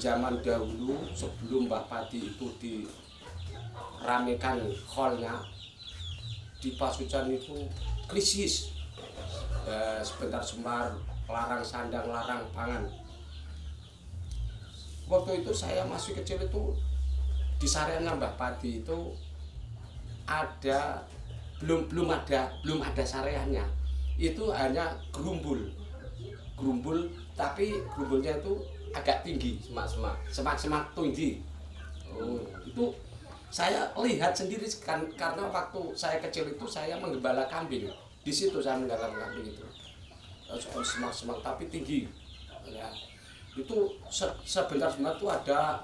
zaman dahulu sebelum Mbah Padi itu diramekan hallnya di Pasucan itu krisis. Sebentar semar, larang sandang, larang pangan. Waktu itu saya masih kecil itu di sareannya Mbah Padi itu belum ada sareannya. Itu hanya gerumbul, tapi gerumbulnya itu agak tinggi, semak tinggi. Itu saya lihat sendiri kan, karena waktu saya kecil itu saya menggembala kambing. Di situ saya menggarap kambing itu semak tapi tinggi ya. Itu sebentar itu ada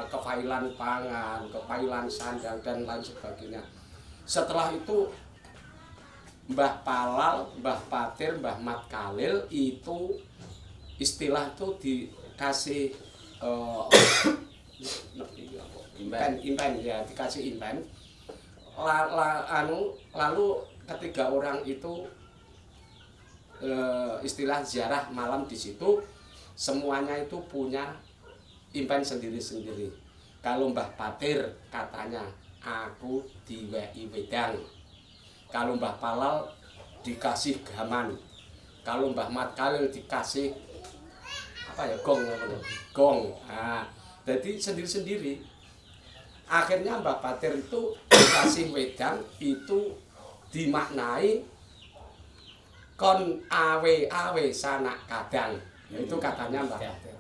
kefailan pangan, kefailan sandang dan lain sebagainya. Setelah itu Mbah Palal, Mbah Patir, Mbah Mat Khalil itu istilah itu dikasih impen ya, dikasih impen. Lalu ketiga orang itu istilah ziarah malam di situ, semuanya itu punya impen sendiri-sendiri. Kalau Mbah Patir katanya aku diweki wedang. Kalau Mbah Palal dikasih gaman. Kalau Mbah Mat Khalil dikasih gong. Nah, jadi sendiri-sendiri. Akhirnya Mbah Patir itu dikasih wedang itu dimaknai kon awe sanak kadang. Itu katanya Mbah Patir.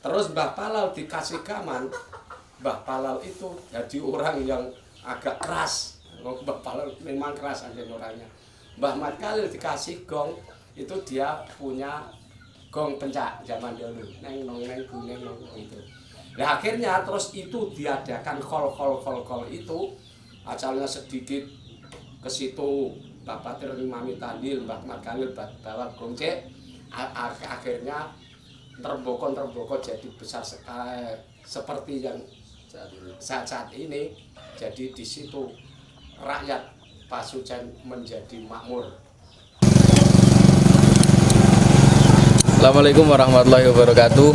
Terus Mbah Palal dikasih gaman. Mbah Palal itu jadi orang yang agak keras. Mbah Palal memang keras aja orangnya. Mbah Mat Khalil dikasih gong, itu dia punya gong pencak zaman dulu. Neng nong itu. Nah akhirnya terus itu diadakan kol itu, asalnya sedikit ke situ. Mbah Patir ngimami tahlil, Mbah Mat Khalil bawa gongce. Akhirnya terboko jadi besar sekali seperti yang saat ini. Jadi di situ rakyat Pasucan menjadi makmur. Assalamualaikum warahmatullahi wabarakatuh.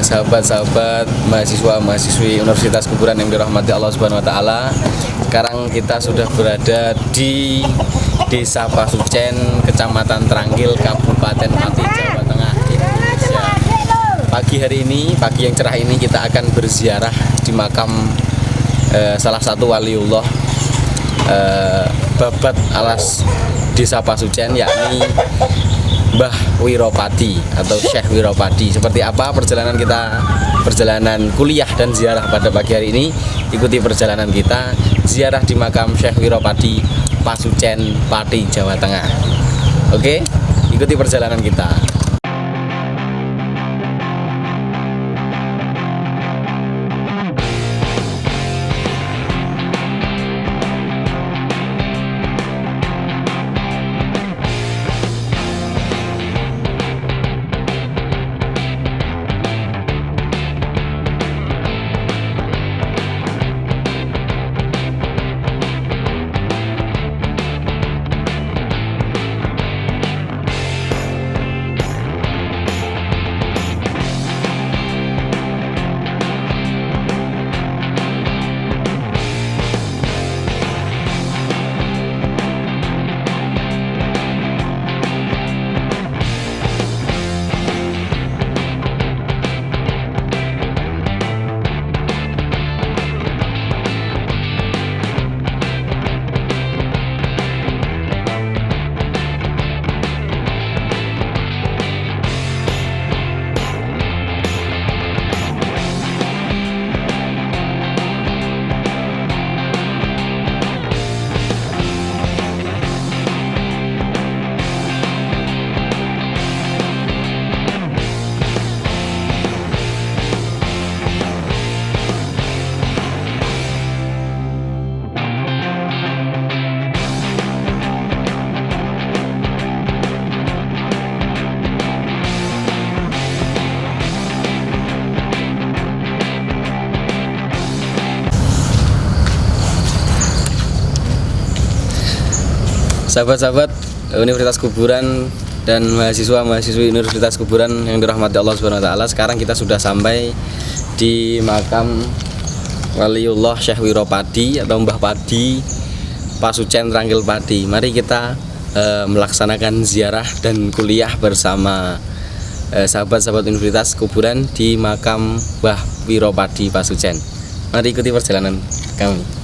Sahabat-sahabat mahasiswa-mahasiswi Universitas Kuburan yang dirahmati Allah Subhanahu wa taala. Sekarang kita sudah berada di Desa Pasucen, Kecamatan Tranggil, Kabupaten Pati, Jawa Tengah, Indonesia. Pagi hari ini, pagi yang cerah ini, kita akan berziarah di makam salah satu waliullah babat alas Desa Pasucen, yakni Mbah Wiropadi atau Syekh Wiropadi. Seperti apa perjalanan kita, perjalanan kuliah dan ziarah pada pagi hari ini? Ikuti perjalanan kita ziarah di makam Syekh Wiropadi, Pasucen, Pati, Jawa Tengah. Oke, ikuti perjalanan kita. Sahabat-sahabat Universitas Kuburan dan mahasiswa-mahasiswi Universitas Kuburan yang dirahmati Allah Subhanahu wa taala. Sekarang kita sudah sampai di makam Waliullah Syekh Wiropadi atau Mbah Padi Pasucen Tranggil Padi. Mari kita melaksanakan ziarah dan kuliah bersama sahabat-sahabat Universitas Kuburan di makam Mbah Wiropadi Pasucen. Mari ikuti perjalanan kami.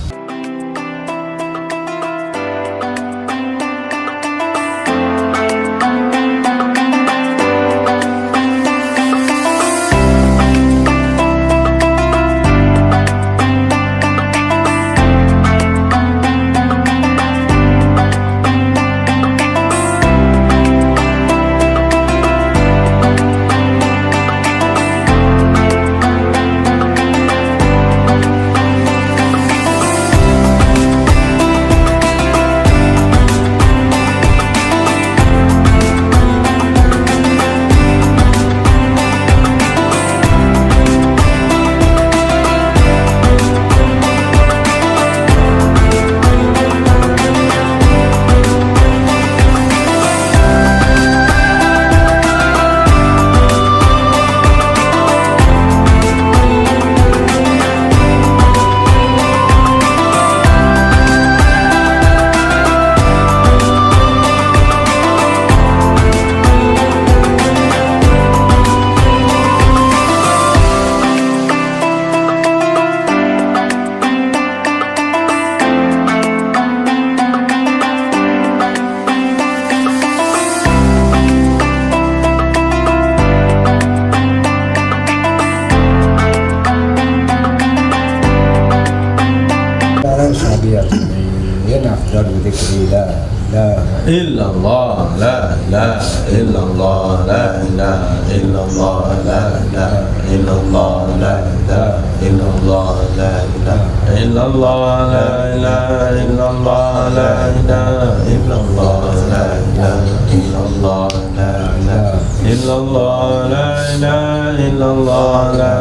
إلا الله لا إله إلا الله لا إله إلا الله لا إله إلا الله لا إله إلا الله لا إله إلا الله لا إله إلا الله لا إله إلا الله لا إله إلا الله لا إله إلا الله لا إله إلا الله لا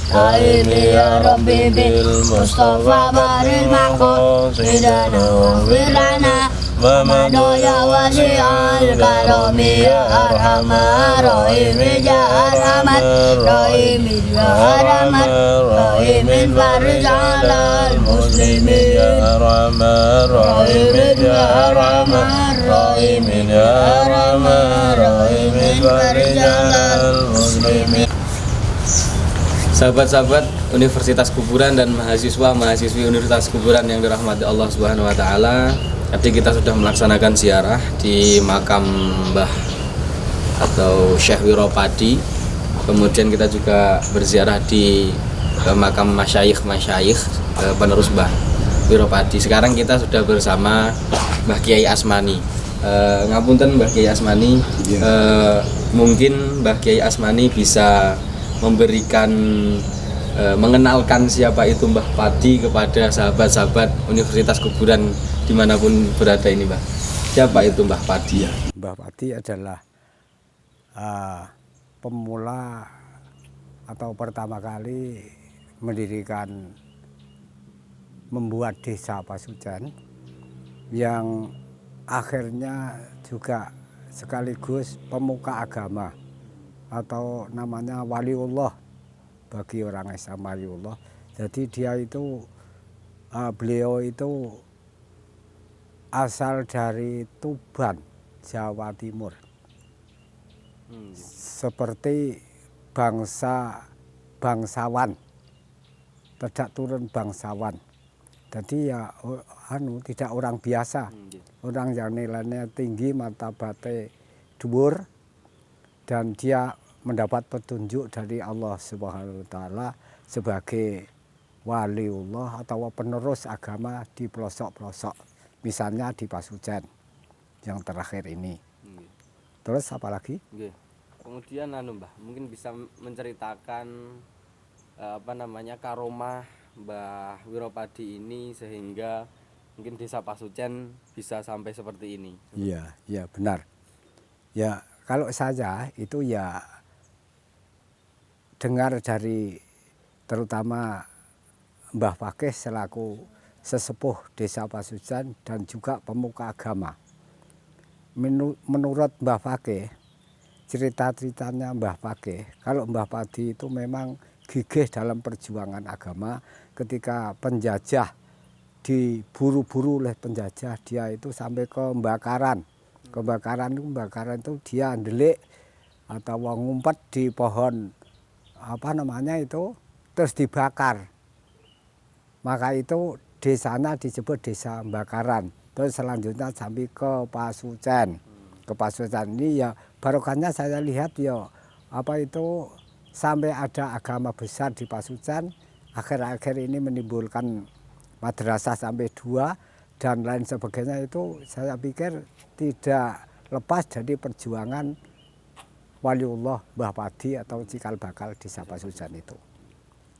Aini ya Rabbi bil Mustafa baril maqam Sidana wa wirana Mamado ya wasi'al karami ya arhamar Rahimi ya arhamar Rahimi ya arhamar Rahimin farij alal muslimin Ya arhamar Rahimin ya arhamar Rahimin ya arhamar Rahimin farij alal muslimin. Sahabat-sahabat Universitas Kuburan dan mahasiswa-mahasiswi Universitas Kuburan yang dirahmati Allah Subhanahu wa taala, tadi kita sudah melaksanakan ziarah di makam Mbah atau Syekh Wiropadi. Kemudian kita juga berziarah di makam masyayikh penerus Mbah Wiropadi. Sekarang kita sudah bersama Mbah Kiai Asmani. Ngapunten Mbah Kiai Asmani, mungkin Mbah Kiai Asmani bisa memberikan mengenalkan siapa itu Mbah Padi kepada sahabat-sahabat Universitas Kuburan dimanapun berada ini, Mbah. Siapa itu Mbah Padi? Mbah Padi adalah pemula atau pertama kali membuat desa Pasucen yang akhirnya juga sekaligus pemuka agama atau namanya Waliullah bagi orang Islam, Waliullah. Jadi beliau itu asal dari Tuban, Jawa Timur. Seperti bangsawan, tidak turun bangsawan. Jadi ya tidak orang biasa, orang yang nilainya tinggi, martabatnya dhuwur, dan dia mendapat petunjuk dari Allah Subhanahu wa taala sebagai waliullah atau penerus agama di pelosok-pelosok. Misalnya di Pasujen yang terakhir ini. Terus apa lagi? Nggih. Kemudian Mbah, mungkin bisa menceritakan karomah Mbah Wiropadi ini sehingga mungkin desa Pasujen bisa sampai seperti ini. Iya, iya benar. Ya, kalau saya itu ya dengar dari terutama Mbah Fakih selaku sesepuh desa Pasujen dan juga pemuka agama. Menurut Mbah Fakih, cerita-ceritanya Mbah Fakih, kalau Mbah Padi itu memang gigih dalam perjuangan agama. Ketika penjajah diburu-buru oleh penjajah, dia itu sampai ke Mbakaran. Kebakaran itu dia ndelik atau ngumpet di pohon terus dibakar. Maka itu desanya disebut desa Mbakaran. Terus selanjutnya sampai ke Pasujen. Ke Pasujen ini ya barokahnya saya lihat ya sampai ada agama besar di Pasujen. Akhir-akhir ini menimbulkan madrasah sampai 2 dan lain sebagainya, itu saya pikir tidak lepas dari perjuangan waliullah Mbah Padi atau cikal bakal desa Pasujen itu.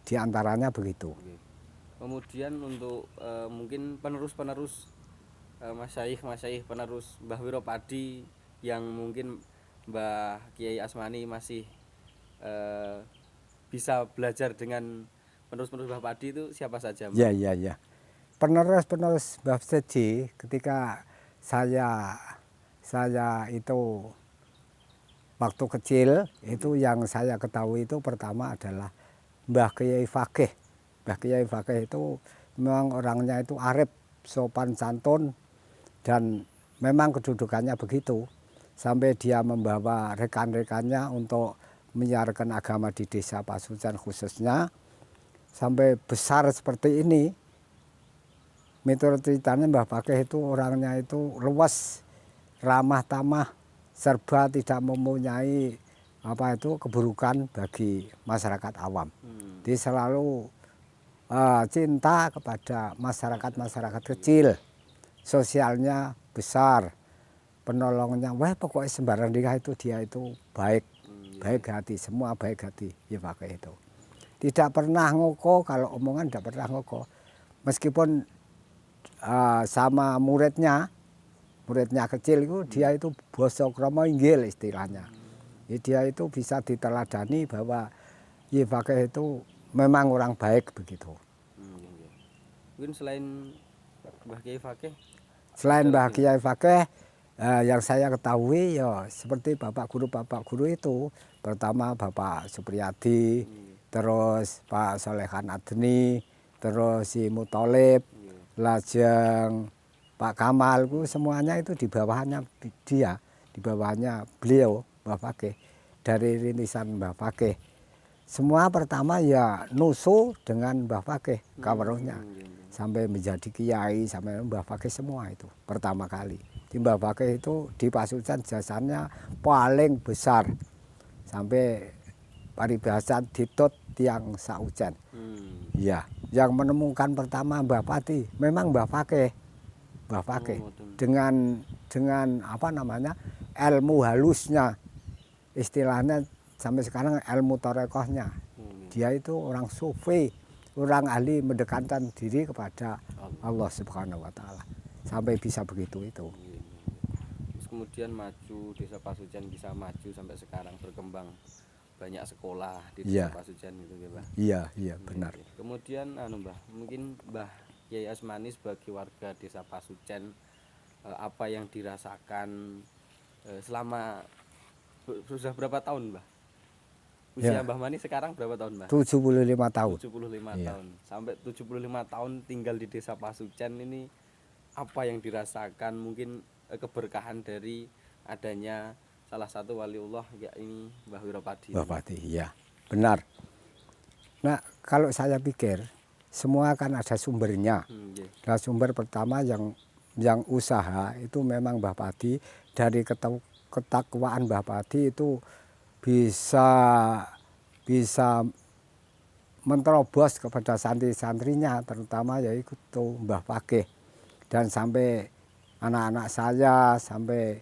Di antaranya begitu. Kemudian untuk mungkin penerus-penerus masyaikh penerus Mbah Wiropadi yang mungkin Mbah Kiai Asmani masih bisa belajar dengan penerus-penerus Mbah Padi itu siapa saja, Mbah? Iya. Penerus Mbah Seji ketika saya itu waktu kecil itu yang saya ketahui itu pertama adalah Mbah Kiai Fakih. Mbah Kiai Fakih itu memang orangnya itu arif, sopan santun, dan memang kedudukannya begitu. Sampai dia membawa rekan-rekannya untuk menyiarkan agama di desa Pasujen khususnya. Sampai besar seperti ini. Miturut ceritanya Mbah Fakih itu orangnya itu luas, ramah tamah, serba tidak mempunyai keburukan bagi masyarakat awam. Dia selalu cinta kepada masyarakat kecil, sosialnya besar, penolongnya, pokoknya sembarang dia itu baik hati, semua baik hati ya Fakih itu. Tidak pernah ngoko, kalau omongan tidak pernah ngoko. Meskipun sama muridnya kecil itu dia itu basa krama inggil istilahnya. Ya, dia itu bisa diteladani bahwa Ye Fakih itu memang orang baik begitu. Mungkin selain Mbah Kiai Fakih? Selain Mbah Kiai Fakih, yang saya ketahui ya seperti bapak guru itu, pertama Bapak Supriyadi, terus Pak Solehan Adni, terus si Mutolib, lajeng Pak Kamal, semuanya itu di bawahnya beliau Mbah Fakih, dari rintisan Mbah Fakih. Semua pertama ya nusu dengan Mbah Fakih kaweruhnya, sampai menjadi kiai, sampai Mbah Fakih semua itu pertama kali. Di Mbah Fakih itu di Pasujen jasanya paling besar, sampai paribasan ditut tiang saujen. Ya, yang menemukan pertama Mbah Padi memang Mbah Fakih. Dengan ilmu halusnya, istilahnya sampai sekarang ilmu torekohnya. Dia itu orang sufi, orang ahli mendekatkan diri kepada Allah Subhanahu wa taala. Sampai bisa begitu itu. Terus kemudian maju, desa Pasujen bisa maju sampai sekarang, berkembang. Banyak sekolah di desa Pasujen itu ya, Mbah. Iya, benar. Kemudian Mbah, mungkin Mbah Kiai Asmani sebagai warga desa Pasujen, apa yang dirasakan selama sudah berapa tahun, Mbah? Usia Mbah Mani sekarang berapa tahun, Mbah? 75 tahun. 75 tahun. Sampai 75 tahun tinggal di desa Pasujen ini, apa yang dirasakan, mungkin keberkahan dari adanya salah satu waliullah yakni Mbah Wiropadi. Mbah Padi, ya benar. Nah, kalau saya pikir semua kan ada sumbernya. Nah, sumber pertama yang usaha itu memang Mbah Padi, dari ketakwaan Mbah Padi itu bisa menerobos kepada santri-santrinya, terutama yaitu Mbah Fakih, dan sampai anak-anak saya, sampai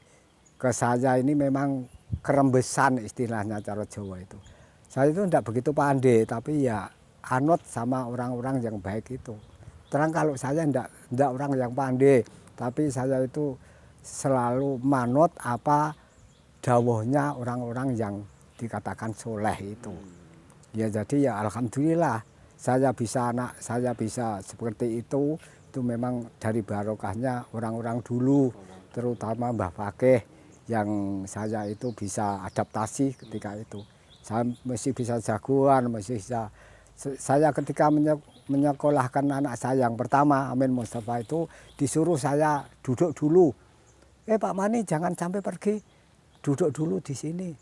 ke saya ini memang kerembesan istilahnya cara Jawa itu. Saya itu tidak begitu pandai, tapi ya anut sama orang-orang yang baik itu. Terang kalau saya tidak orang yang pandai, tapi saya itu selalu manut apa dawuhnya orang-orang yang dikatakan soleh itu. Ya jadi ya alhamdulillah saya bisa seperti itu memang dari barokahnya orang-orang dulu, terutama Mbah Fakih yang saya itu bisa adaptasi ketika itu. Saya masih bisa jagoan, masih bisa. Saya ketika menyekolahkan anak saya yang pertama, Amin Mustafa, itu disuruh saya duduk dulu. Pak Mani jangan sampai pergi, duduk dulu di sini.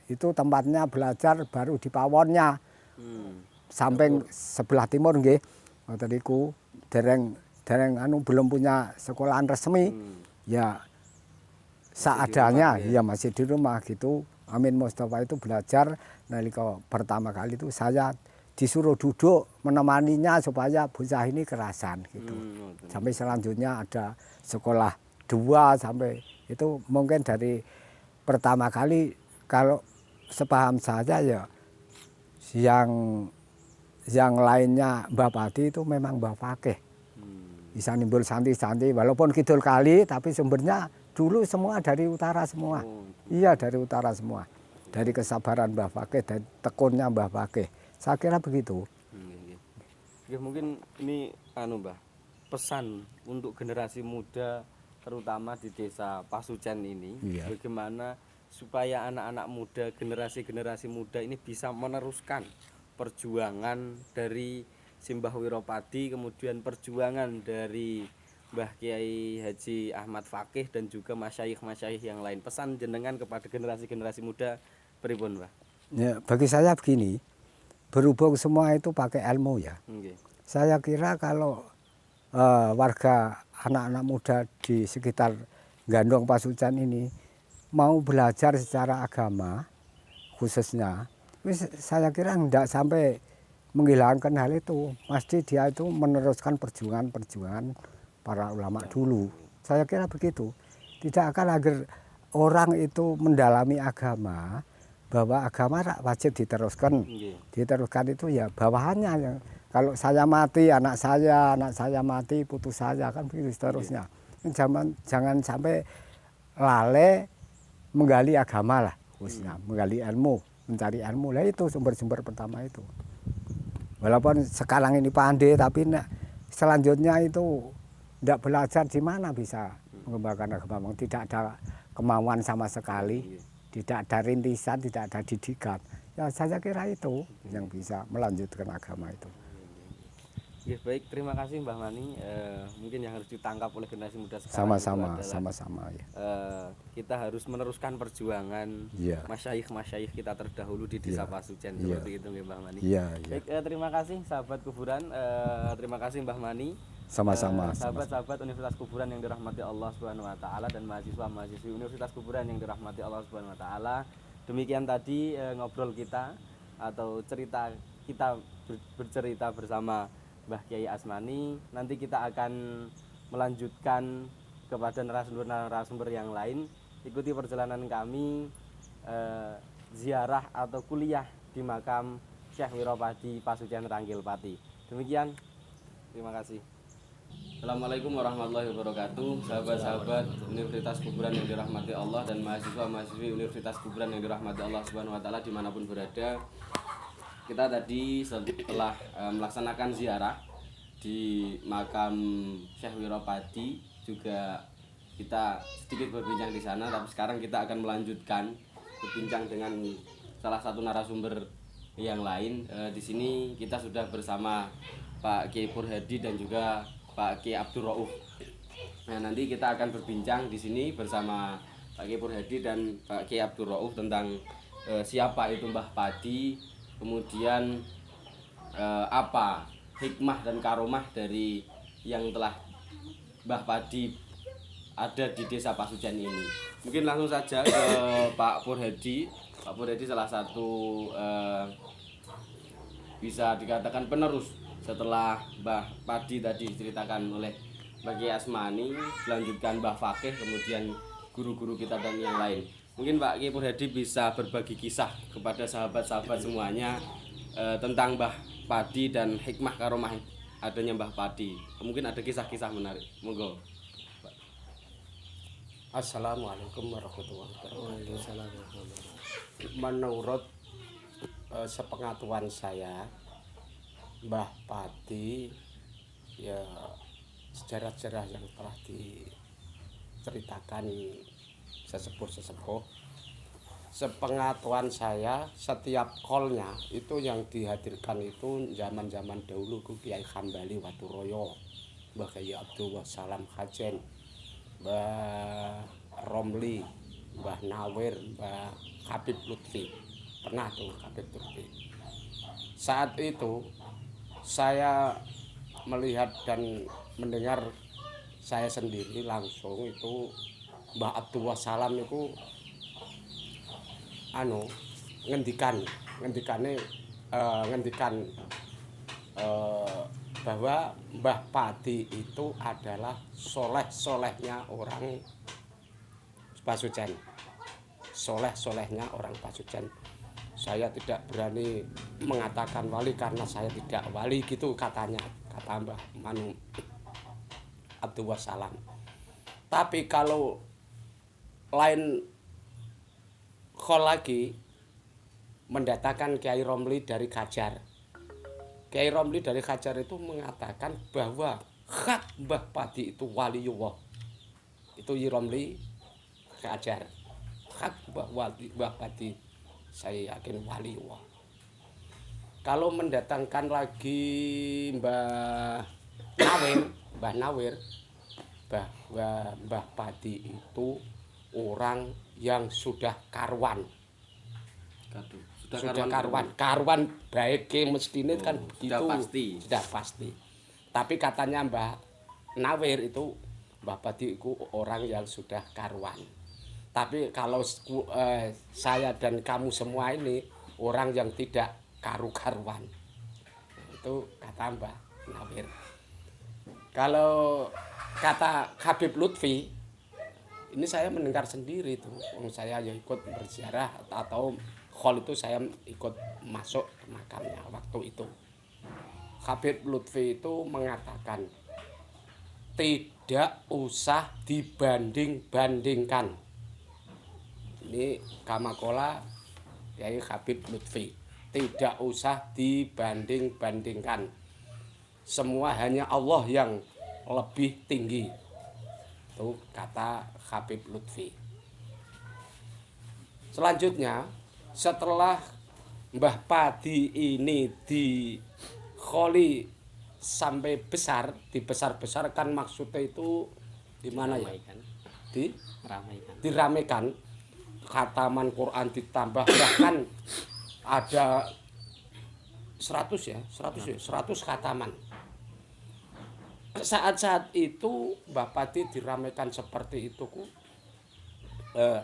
Itu tempatnya belajar baru di pawonnya. Samping sebelah timur nggih. Ngoten niku dereng belum punya sekolahan resmi. Ya seadanya, ya masih di rumah gitu. Amin Mustafa itu belajar nalika pertama kali itu saya disuruh duduk menemaninya supaya bocah ini kerasan gitu. Sampai selanjutnya ada sekolah 2 sampai itu mungkin dari pertama kali kalau sepaham saya ya yang lainnya Mbah Padi itu memang Mbah Fakih. Bisa nimbul santri-santri walaupun kidul kali tapi sumbernya dulu semua dari utara semua. Iya dari utara semua. Dari kesabaran Mbah Fakih dan tekunnya Mbah Fakih. Saya kira begitu. Ya, mungkin ini Mbah, pesan untuk generasi muda terutama di desa Pasucen ini, Iya. bagaimana supaya anak-anak muda, generasi-generasi muda ini bisa meneruskan perjuangan dari Simbah Wiropadi, kemudian perjuangan dari Mbah Kiai Haji Ahmad Fakih dan juga masyayikh-masyayikh yang lain. Pesan jenengan kepada generasi-generasi muda pripun, Mbah? Ya, bagi saya begini, berhubung semua itu pakai ilmu ya. Saya kira kalau warga anak-anak muda di sekitar Gandong Pasucen ini mau belajar secara agama khususnya, saya kira tidak sampai menghilangkan hal itu. Pasti dia itu meneruskan perjuangan para ulama dulu. Saya kira begitu. Tidak akan agar orang itu mendalami agama, bahwa agama wajib diteruskan. Diteruskan itu ya bawahannya. Yang kalau saya mati, anak saya mati, putu saya, kan begitu seterusnya. Jangan sampai lalai menggali agama lah, khususnya menggali ilmu, mencari ilmu lah, itu sumber-sumber pertama itu. Walaupun sekarang ini pandai, tapi selanjutnya itu tidak belajar, di mana bisa mengembangkan agama. Tidak ada kemauan sama sekali, tidak ada rintisan, tidak ada didikan. Ya saya kira itu yang bisa melanjutkan agama itu. Ya, baik, terima kasih Mbah Mani. Mungkin yang harus ditangkap oleh generasi muda sekarang Sama-sama ya. Kita harus meneruskan perjuangan masyayikh-masyayikh kita terdahulu di desa Pasucen, seperti itu Mbah Mani. Baik, terima kasih sahabat kuburan, terima kasih Mbah Mani. Sama-sama. Sahabat-sahabat Universitas Kuburan yang dirahmati Allah Subhanahu wa taala dan mahasiswa-mahasiswi Universitas Kuburan yang dirahmati Allah Subhanahu wa taala. Demikian tadi ngobrol kita atau cerita kita bercerita bersama Mbah Kiai Asmani. Nanti kita akan melanjutkan kepada narasumber yang lain. Ikuti perjalanan kami ziarah atau kuliah di makam Syekh Wiropadi Pasucen Ranggil Pati. Demikian, terima kasih. Assalamualaikum warahmatullahi wabarakatuh. Sahabat-sahabat Universitas Kuburan yang dirahmati Allah dan mahasiswa-mahasiswi Universitas Kuburan yang dirahmati Allah Subhanahu wa taala dimanapun berada. Kita tadi setelah melaksanakan ziarah di makam Syekh Wiropadi, juga kita sedikit berbincang di sana, tapi sekarang kita akan melanjutkan berbincang dengan salah satu narasumber yang lain. Di sini kita sudah bersama Pak Kiai Purhadi dan juga Pak Kiai Abdul Rauf. Nah, nanti kita akan berbincang di sini bersama Pak Kiai Purhadi dan Pak Kiai Abdul Rauf tentang siapa itu Mbah Padi, kemudian apa hikmah dan karomah dari yang telah Mbah Padi ada di Desa Pasujan ini. Mungkin langsung saja ke Pak Purhedi. Pak Purhedi salah satu bisa dikatakan penerus setelah Mbah Padi tadi diceritakan oleh Mbah Kiai Asmani, dilanjutkan Mbah Fakih, kemudian guru-guru kita dan yang lain. Mungkin Pak Kiai Purhedi bisa berbagi kisah kepada sahabat-sahabat semuanya tentang Mbah Padi dan hikmah karomah adanya Mbah Padi. Mungkin ada kisah-kisah menarik. Monggo. Assalamualaikum warahmatullahi wabarakatuh. Menurut sepengetahuan saya, Mbah Padi ya sejarah-sejarah yang telah diceritakan sesepuh-sesepuh, sepengetahuan saya setiap kolnya itu yang dihadirkan itu zaman-zaman dahulu ku Kiai Hambali Waturoyo, Mbah Kiai Abdul Wassalam Khajen, Mbah Romli, Mbah Nawir, Mbah Habib Lutfi. Pernah tuh Habib Lutfi. Saat itu saya melihat dan mendengar saya sendiri langsung itu Mbah Abdul Wassalam itu ngendikan bahwa Mbah Padi itu adalah soleh-solehnya orang Pasujan. Soleh-solehnya orang Pasujan. Saya tidak berani mengatakan wali karena saya tidak wali gitu katanya, kata Mbah Manu Abdul Wassalam. Tapi kalau lain khol lagi mendatangkan Kiai Romli dari Kajar. Kiai Romli dari Kajar itu mengatakan bahwa hak Mbah Padi itu waliullah. Itu Kiai Romli Kajar. Hak Mbah Padi saya yakin waliullah. Kalau mendatangkan lagi Mbah Nawir bahwa Mbah Padi itu orang yang sudah karuan. Sudah karuan baik mestine kan begitu. Sudah pasti. Tapi katanya Mbah Nawir itu Mbah Padi itu orang yang sudah karuan. Tapi kalau saya dan kamu semua ini orang yang tidak karu-karuan. Itu kata Mbah Nawir. Kalau kata Habib Lutfi, ini saya mendengar sendiri tuh. Saya yang ikut berziarah atau khol itu saya ikut masuk ke makamnya waktu itu. Habib Lutfi itu mengatakan tidak usah dibanding-bandingkan. Ini kamakola Kiai Habib Lutfi. Tidak usah dibanding-bandingkan. Semua hanya Allah yang lebih tinggi. Itu kata Habib Lutfi. Selanjutnya, setelah Mbah Padi ini dikholi sampai besar, dibesar-besarkan maksudnya itu di mana ya? Diramaikan. Khataman Quran ditambah bahkan ada 100 khataman. Saat-saat itu Mbah Padi diramaikan seperti itu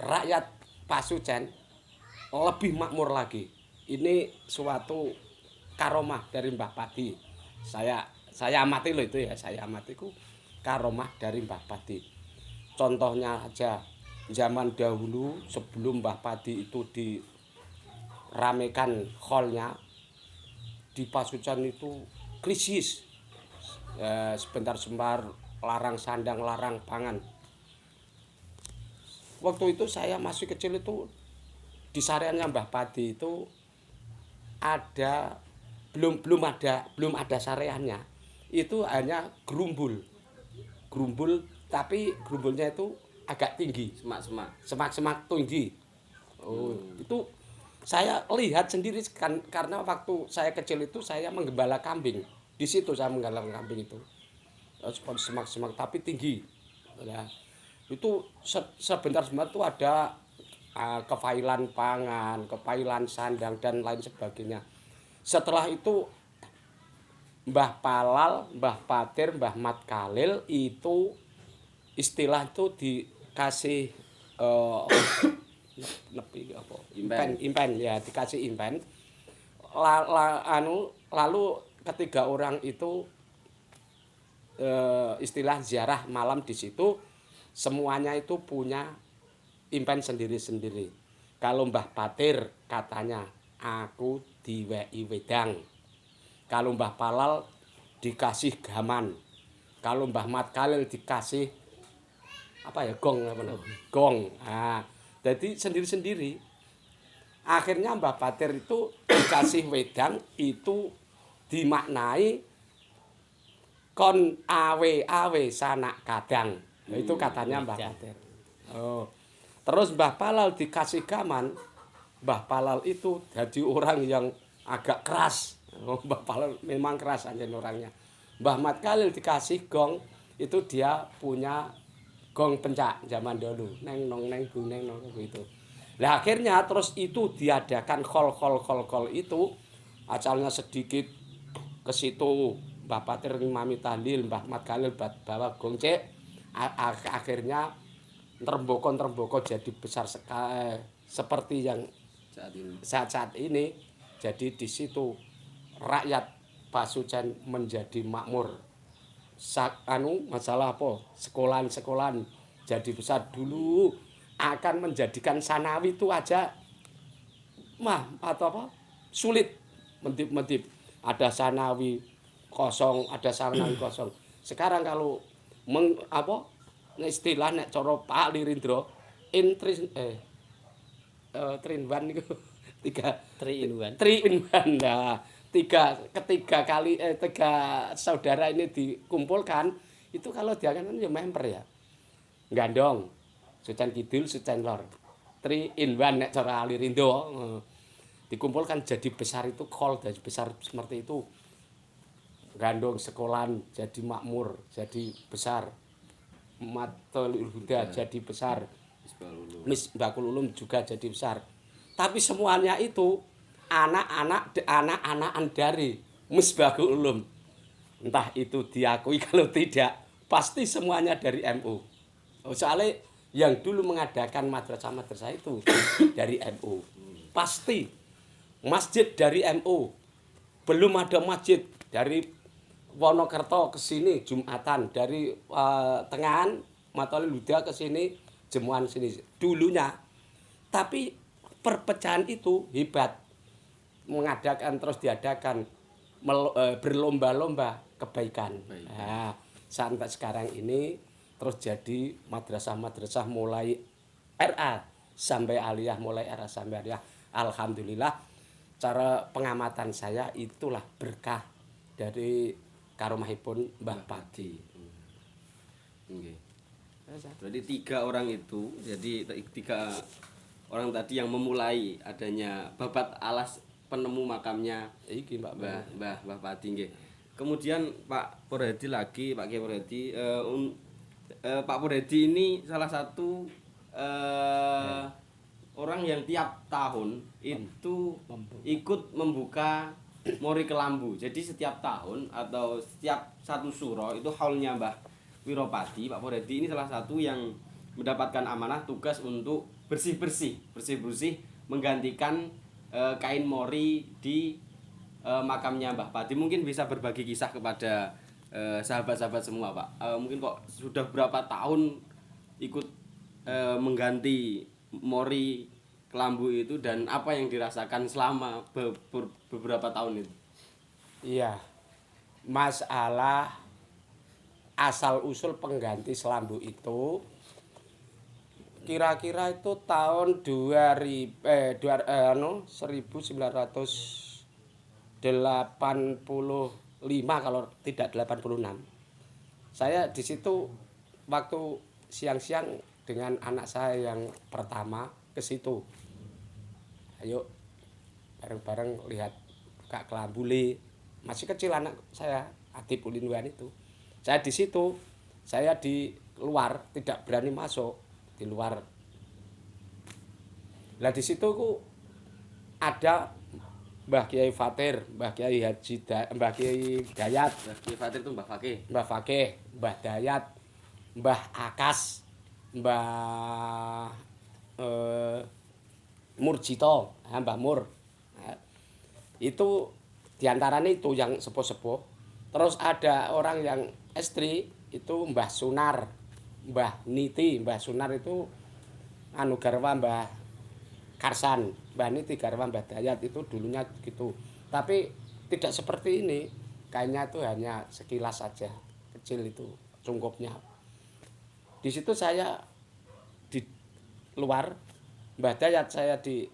rakyat Pasujan lebih makmur lagi. Ini suatu karomah dari Mbah Padi. Saya amati loh itu ya, saya amatiku karomah dari Mbah Padi. Contohnya aja zaman dahulu sebelum Mbah Padi itu diramekan kholnya di Pasujan itu krisis, sebentar larang sandang larang pangan. Waktu itu saya masih kecil itu di sareannya Mbah Padi itu ada belum ada sareannya, itu hanya gerumbul tapi gerumbulnya itu agak tinggi, semak tinggi. Itu saya lihat sendiri kan, karena waktu saya kecil itu saya menggembala kambing. Di situ saya menggembala kambing itu. Semak tapi tinggi. Ya. Itu sebentar itu ada kefailan pangan, kefailan sandang dan lain sebagainya. Setelah itu Mbah Palal, Mbah Patir, Mbah Mat Khalil itu istilah itu dikasih nepi apa? Impen ya, dikasih impen. Lalu ketiga orang itu istilah ziarah malam di situ semuanya itu punya impen sendiri-sendiri. Kalau Mbah Patir katanya aku diweki wedang. Kalau Mbah Palal dikasih gaman. Kalau Mbah Mat Khalil dikasih apa ya gong apa gong. Nah, jadi sendiri-sendiri. Akhirnya Mbah Patir itu dikasih wedang itu dimaknai kon awe sanak kadang. Itu katanya Mbah Patir. Oh. Terus Mbah Palal dikasih gaman. Mbah Palal itu jadi orang yang agak keras. Mbah Palal memang keras aja orangnya. Mbah Mat Khalil dikasih gong, itu dia punya gong pencak zaman dulu. Neng nong neng bu neng nong gitu. Nah akhirnya terus itu diadakan kol itu asalnya sedikit ke situ Mbah Patir ngimami tahlil, Mbah Mat Khalil bawa gong cek. Akhirnya terboko jadi besar sekali seperti yang saat ini. Jadi di situ rakyat Pasucan menjadi makmur. Masalah apa? Sekolahan jadi besar dulu akan menjadikan sanawi itu aja atau apa? Sulit mentip. Ada sanawi kosong, ada sanawi kosong. Sekarang kalau istilah nek cara Pak Lirindra Trinwan niku 3 in 1. Nah, tiga saudara ini dikumpulkan itu kalau diakan ya member ya. Gandong, Sucan Kidul, Sucan Lor. 3 in 1 nek cara Lirindra. Dikumpulkan jadi besar itu jadi besar seperti itu. Gandong sekolahan jadi makmur, jadi besar. Matul Huda jadi besar. Misbahul Ulum juga jadi besar. Tapi semuanya itu anak-anakan dari Misbahul Ulum. Entah itu diakui kalau tidak, pasti semuanya dari MU. Soalnya yang dulu mengadakan madrasah itu dari MU. Pasti masjid dari MU. Belum ada masjid dari Wonokerto ke sini Jumatan, dari Tengahan Matolil Huda ke sini Jemuan sini dulunya. Tapi perpecahan itu hebat. Mengadakan terus diadakan berlomba-lomba kebaikan. Nah, sampai sekarang ini terus jadi madrasah-madrasah mulai RA sampai aliyah, mulai RA sampai aliyah. Alhamdulillah cara pengamatan saya itulah berkah dari karomahipun Mbah Padi. Okay. Berarti 3 orang itu, jadi 3 orang tadi yang memulai adanya babat alas penemu makamnya Iki Mbah Padi nggih. Kemudian Pak Purhadi lagi, Pak Kiai Purhadi, Pak Purhadi ini salah satu orang yang tiap tahun itu ikut membuka Mori Kelambu. Jadi setiap tahun atau setiap satu suro itu haulnya Mbah Wiropadi, Pak Purhadi ini salah satu yang mendapatkan amanah tugas untuk bersih-bersih menggantikan kain mori di makamnya Mbah Padi. Mungkin bisa berbagi kisah kepada sahabat-sahabat semua, Pak. Mungkin kok sudah berapa tahun ikut mengganti mori kelambu itu dan apa yang dirasakan selama beberapa tahun itu? Iya. Masalah asal usul pengganti selambu itu kira-kira itu tahun 1985 kalau tidak 86. Saya di situ waktu siang-siang dengan anak saya yang pertama ke situ. Ayo bareng-bareng lihat Kak Kelambule. Masih kecil anak saya, Adip Ulinwan itu. Saya di situ, saya di luar tidak berani masuk di luar. Lah di situ ku ada Mbah Kiai Fatir, Mbah Kiai Mbah Kiai Dayat, Mbah Kiai Fatir itu Mbah Fakih. Mbah Fakih, Mbah Dayat, Mbah Akas, Mbah Murjito, Mbah Mur. Nah, itu diantaranya itu yang sepuh-sepuh. Terus ada orang yang istri itu Mbah Sunar, Mbah Niti. Mbah Sunar itu anu garwa Mbah Karsan, Mbah Niti garwa Mbah Dayat itu dulunya gitu. Tapi tidak seperti ini. Kayaknya itu hanya sekilas saja, kecil itu cungkupnya. Di situ saya di luar, Mbah Dayat saya di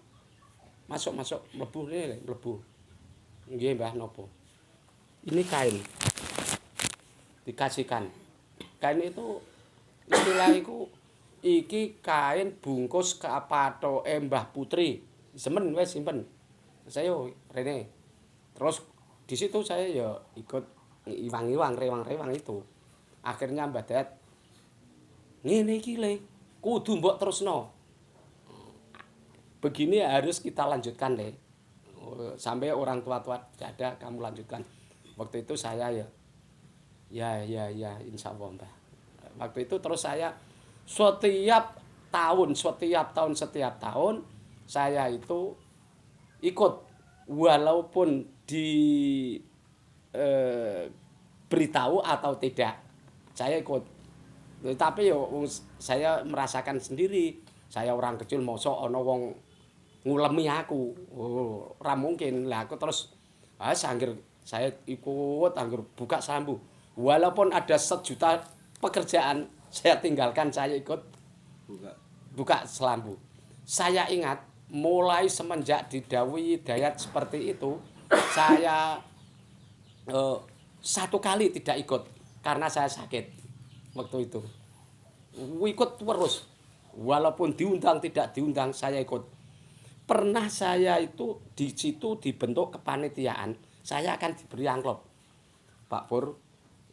masuk mlebu nih, mlebu. Nggih Mbah nopo. Ini kain. Dikasihkan. Kain itu istilahiku iki kain bungkus kapathoke Mbah Putri. Semen wis simpen. Saya rene. Terus di situ saya ya ikut iwang-iwang, rewang-rewang itu. Akhirnya Mbah Dayat ngene iki le, kudu mbok terusno. Begini harus kita lanjutkan le. Sampai orang tua-tua tidak ada, kamu lanjutkan. Waktu itu saya ya insya Allah Mbah. Waktu itu terus saya setiap tahun saya itu ikut walaupun beritahu atau tidak saya ikut. Tapi saya merasakan sendiri. Saya orang kecil mosok ana wong ngulemi aku. Oh, ora mungkin. Lah aku terus sanggir saya ikut anggur buka sambu. Walaupun ada 1 juta pekerjaan saya tinggalkan, saya ikut buka selambu. Saya ingat mulai semenjak didhawuhi Dayat seperti itu, saya 1 kali tidak ikut karena saya sakit waktu itu. Ikut terus. Walaupun diundang tidak diundang saya ikut. Pernah saya itu di situ dibentuk kepanitiaan, saya akan diberi amplop. Pak Pur,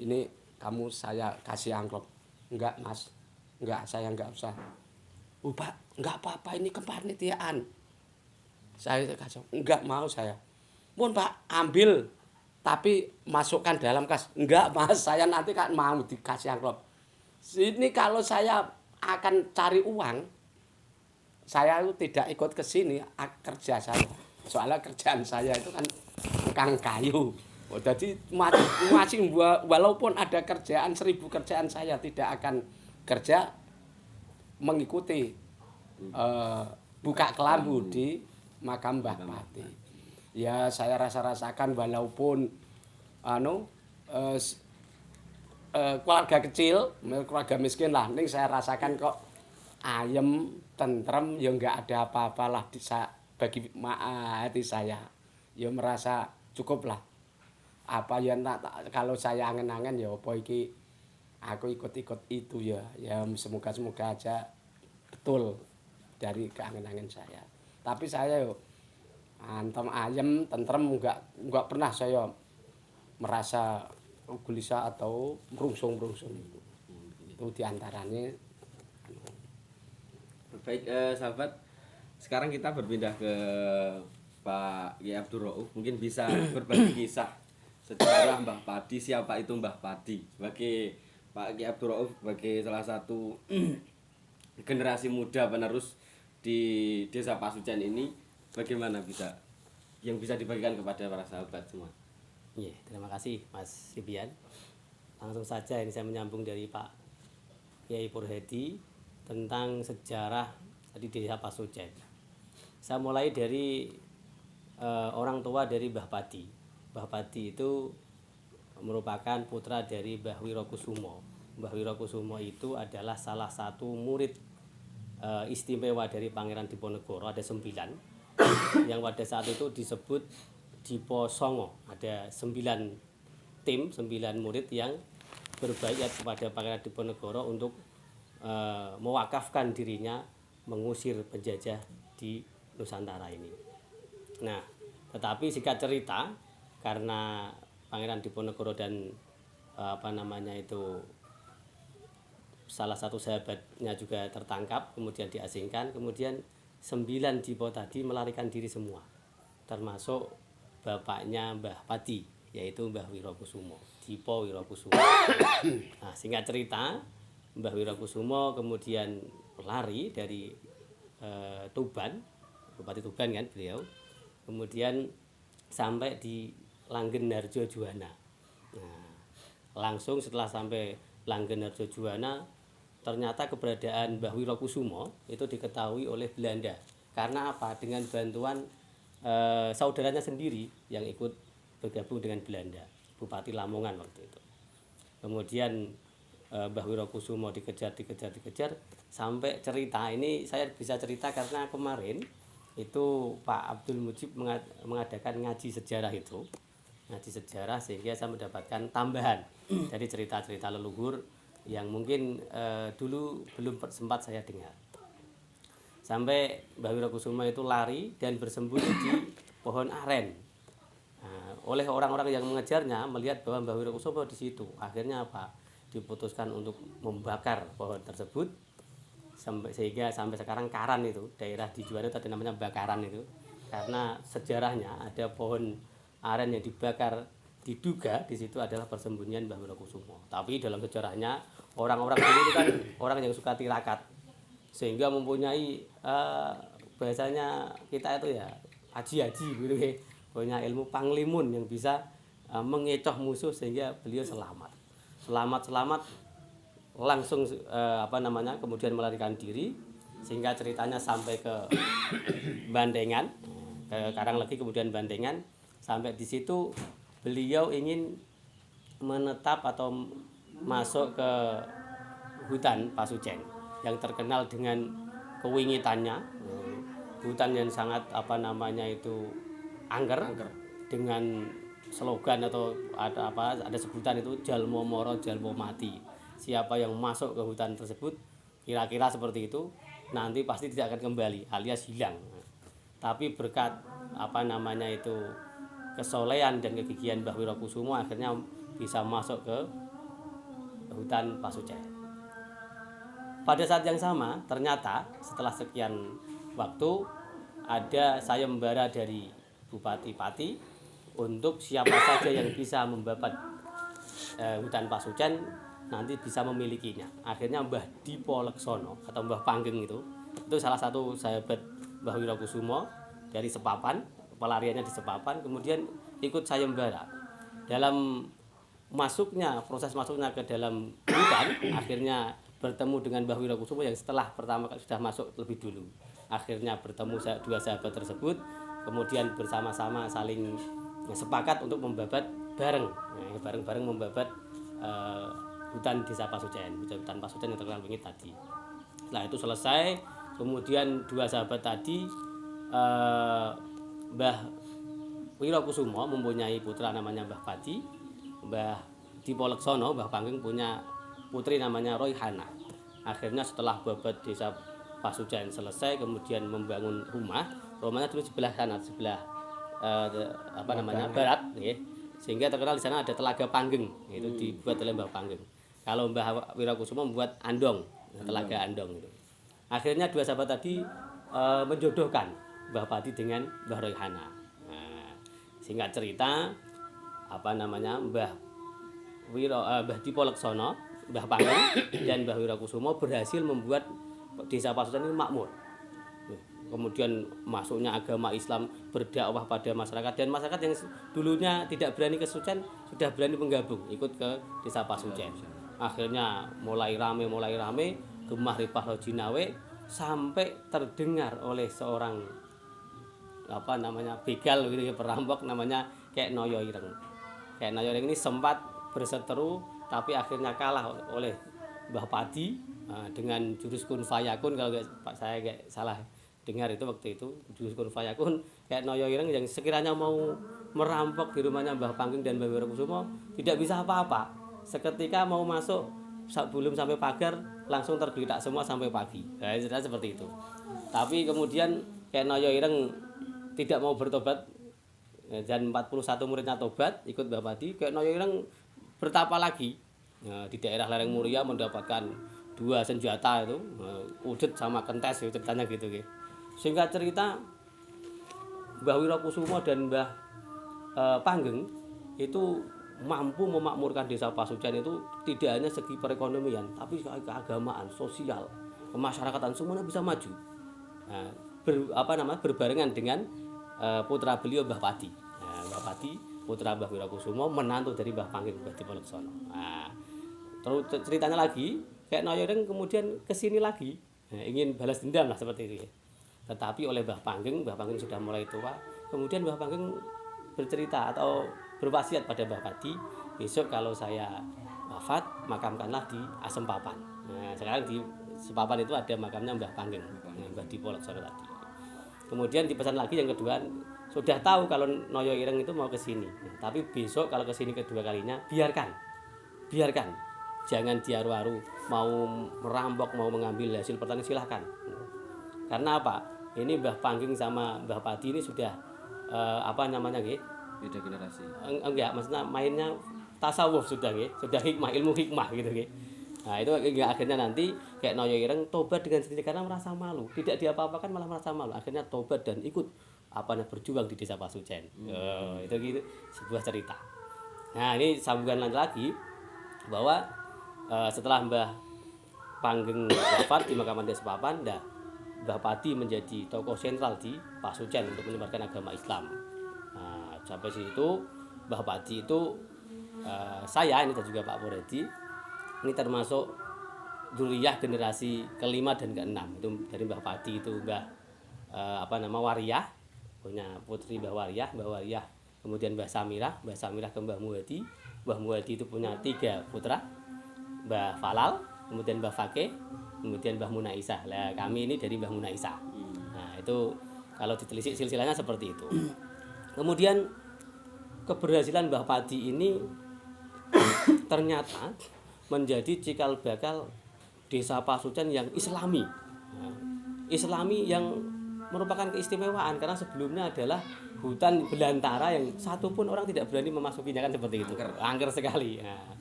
ini kamu saya kasih amplop. Enggak Mas, enggak, saya enggak usah. Pak, enggak apa-apa, ini kepanitiaan. Saya kasih, enggak mau saya. Mohon Pak, ambil, tapi masukkan dalam kas. Enggak Mas, saya nanti kan mau dikasih amplop. Ini kalau saya akan cari uang, saya itu tidak ikut ke sini kerja saya. Soalnya kerjaan saya itu kan tukang kayu. Jadi masing walaupun ada kerjaan 1000 kerjaan saya tidak akan kerja mengikuti buka kelambu di makam Mbah Pati. Ya saya rasakan walaupun keluarga kecil, keluarga miskin lah, ning saya rasakan kok ayem, tentrem, ya enggak ada apa-apalah bagi hati saya. Ya merasa cukup lah. Apa ya kalau saya angen-angen ya apa iki aku ikut-ikut itu ya. Ya semoga aja betul dari keangen-angen saya. Tapi saya yo antem ayem, tentrem enggak pernah saya merasa gelisah atau merungsung-merungsung itu diantaranya. Baik sahabat, sekarang kita berpindah ke Pak Kiai Abdul Rauf, mungkin bisa berbagi kisah sejarah Mbah Padi. Siapa itu Mbah Padi? Sebagai Pak Kiai Abdul Rauf, sebagai salah satu generasi muda penerus di Desa Pasucan ini, bagaimana yang bisa dibagikan kepada para sahabat semua? Iya, terima kasih Mas Sibian. Langsung saja ini saya menyambung dari Pak Kiai Purhedi tentang sejarah di Desa Pasucan. Saya mulai dari orang tua dari Mbah Padi. Mbah Padi itu merupakan putra dari Mbah Wirokusumo. Mbah Wirokusumo itu adalah salah satu murid istimewa dari Pangeran Diponegoro, ada 9 yang pada saat itu disebut Dipo Songo. Ada 9 tim, 9 murid yang berbaiat kepada Pangeran Diponegoro untuk mewakafkan dirinya mengusir penjajah di Nusantara ini. Nah, tetapi singkat cerita, karena Pangeran Diponegoro dan salah satu sahabatnya juga tertangkap, kemudian diasingkan, kemudian 9 Dipo tadi melarikan diri semua, termasuk bapaknya Mbah Pati, yaitu Mbah Wirokusumo, Dipo Wirokusumo. Nah, singkat cerita, Mbah Wirokusumo kemudian lari dari Tuban, Bupati Tuban kan beliau, kemudian sampai di Langgen Harjo Juwana. Nah, langsung setelah sampai Langgen Harjo Juwana, ternyata keberadaan Mbah Wirokusumo itu diketahui oleh Belanda. Karena apa? Dengan bantuan saudaranya sendiri yang ikut bergabung dengan Belanda, Bupati Lamongan waktu itu. Kemudian Mbah Wirokusumo dikejar sampai cerita ini saya bisa cerita karena kemarin itu Pak Abdul Mujib mengadakan ngaji sejarah itu. Ngaji sejarah sehingga saya mendapatkan tambahan dari cerita-cerita leluhur yang mungkin dulu belum sempat saya dengar. Sampai Mbah Wirokusumo itu lari dan bersembunyi di pohon aren. Nah, oleh orang-orang yang mengejarnya melihat bahwa Mbah Wirokusumo di situ. Akhirnya apa? Diputuskan untuk membakar pohon tersebut sehingga sampai sekarang Karan itu, daerah di Juwana itu ada namanya Bakaran itu. Karena sejarahnya ada pohon aren yang dibakar, diduga di situ adalah persembunyian Mbah Wirokusumo. Tapi dalam sejarahnya orang-orang dulu itu kan orang yang suka tirakat, sehingga mempunyai bahasanya kita itu ya haji-haji gitu ya, punya ilmu panglimun yang bisa mengecoh musuh sehingga beliau selamat langsung kemudian melarikan diri sehingga ceritanya sampai ke Bandengan, ke Karanglegi kemudian Bandengan. Sampai di situ beliau ingin menetap atau masuk ke hutan Pasucen yang terkenal dengan kewingitannya, hutan yang sangat angker dengan slogan atau ada sebutan itu Jalmo Moro Jalmo Mati. Siapa yang masuk ke hutan tersebut kira-kira seperti itu nanti pasti tidak akan kembali alias hilang. Tapi berkat kesolehan dan kegigihan Mbah Wirokusumo akhirnya bisa masuk ke hutan Pasucen. Pada saat yang sama ternyata setelah sekian waktu ada sayembara dari Bupati Pati untuk siapa saja yang bisa membabat hutan Pasucen nanti bisa memilikinya. Akhirnya Mbah Dipo Leksono atau Mbah Panggeng itu salah satu sahabat Mbah Wirokusumo dari Sepapan, pelariannya di Sepapan, kemudian ikut sayembara. Dalam proses masuknya ke dalam hutan, akhirnya bertemu dengan Mbah Wirokusumo yang setelah pertama kali sudah masuk lebih dulu. Akhirnya bertemu dua sahabat tersebut, kemudian bersama-sama saling sepakat untuk membabat bareng-bareng membabat hutan desa Pasucen, hutan Pasucen yang terkenal bingit tadi. Setelah itu selesai, kemudian dua sahabat tadi, Mbah Wirokusumo mempunyai putra namanya Mbah Pati, Mbah Dipo Leksono, Mbah Panggeng punya putri namanya Royhana. Akhirnya setelah babat desa Pasucen selesai, kemudian membangun rumahnya dulu sebelah kanan, sebelah barat, ya. Sehingga terkenal di sana ada Telaga Panggeng, itu dibuat oleh Mbah Panggeng. Kalau Mbah Wirokusumo membuat Andong, Telaga Andong itu. Akhirnya dua sahabat tadi menjodohkan Mbah Pati dengan Mbah Royhana. Nah, singkat cerita Mbah Dipo Leksono, Mbah Panggeng dan Mbah Wirokusumo berhasil membuat desa Pasucen ini makmur. Kemudian masuknya agama Islam, berdakwah pada masyarakat, dan masyarakat yang dulunya tidak berani ke Sucen sudah berani menggabung ikut ke desa Pasucen. Akhirnya mulai rame gemah ripah Rojinawe sampai terdengar oleh seorang begal gitu ya, perampok namanya Kek Noyo Ireng. Kek Noyo Ireng ini sempat berseteru tapi akhirnya kalah oleh Mbah Pati dengan jurus kun fayakun. Kalau saya nggak salah dengar itu waktu itu jurus kun fayakun, Kek Noyo Ireng yang sekiranya mau merampok di rumahnya Mbah Panggeng dan Mbah Wirokusumo tidak bisa apa-apa. Seketika mau masuk belum sampai pagar langsung tergeletak semua sampai pagi. Nah, seperti itu. Tapi kemudian Kek Noyo Ireng tidak mau bertobat dan 41 muridnya tobat ikut Mbah Pati. Kek Noyo Ireng bertapa lagi di daerah lereng Muria, mendapatkan 2 senjata itu, udet sama kentes itu ceritanya gitu. Sehingga cerita Mbah Wirokusumo dan Mbah Panggeng itu mampu memakmurkan desa Pasucan itu tidak hanya segi perekonomian, tapi keagamaan, sosial, kemasyarakatan semuanya bisa maju. Nah, berbarengan dengan putra beliau Mbah Padi. Nah, Mbah Padi putra Mbah Wirakusumo, menantu dari Mbah Panggeng Mbah Dipoleksono. Nah, terus ceritanya lagi, kayak Noyo Ireng kemudian kesini lagi, ingin balas dendam lah seperti itu ya. Tetapi oleh Mbah Panggeng sudah mulai tua, kemudian Mbah Panggeng bercerita atau berwasiat pada Mbah Padi, besok kalau saya wafat makamkanlah di Asempapan. Nah, sekarang di Sepapan itu ada makamnya Mbah Panggeng, Mbah Dipoleksono tadi. Kemudian dipesan lagi yang kedua, sudah tahu kalau Noyo Ireng itu mau ke sini. Nah, tapi besok kalau ke sini kedua kalinya biarkan. Jangan diaru-aru, mau merampok, mau mengambil hasil pertanian silahkan. Karena apa? Ini Mbah Panggeng sama Mbah Padi ini sudah Beda generasi. Enggak, maksudnya mainnya tasawuf sudah hikmah, ilmu hikmah gitu nggih. Nah, itu akhirnya nanti kayak Noyo Ireng tobat dengan sendiri karena merasa malu, tidak diapa-apakan malah merasa malu. Akhirnya tobat dan ikut berjuang di desa Pasucen. Itu gitu sebuah cerita. Nah, ini sambungan lagi bahwa setelah Mbah Panggeng wafat di makaman desa Papan, Mbah Padi menjadi tokoh sentral di Pasucen untuk menyebarkan agama Islam. Nah, sampai situ Mbah Padi itu saya ini dan juga Pak Purhedi ini termasuk dzurriyyah generasi kelima dan keenam. Itu dari Mbah Padi itu Wariyah, punya putri Mbah Wariyah, kemudian Mbah Samirah ke Mbah Muhadi. Mbah Muhadi itu punya 3 putra, Mbah Falal, kemudian Mbah Fakih, kemudian Mbah Munaisah. Lah kami ini dari Mbah Munaisah. Nah, itu kalau ditelisik silsilahnya seperti itu. Kemudian keberhasilan Mbah Padi ini ternyata menjadi cikal bakal desa Pasucen yang Islami. Islami yang merupakan keistimewaan karena sebelumnya adalah hutan belantara yang satu pun orang tidak berani memasukinya, kan seperti itu. Angker sekali. Nah,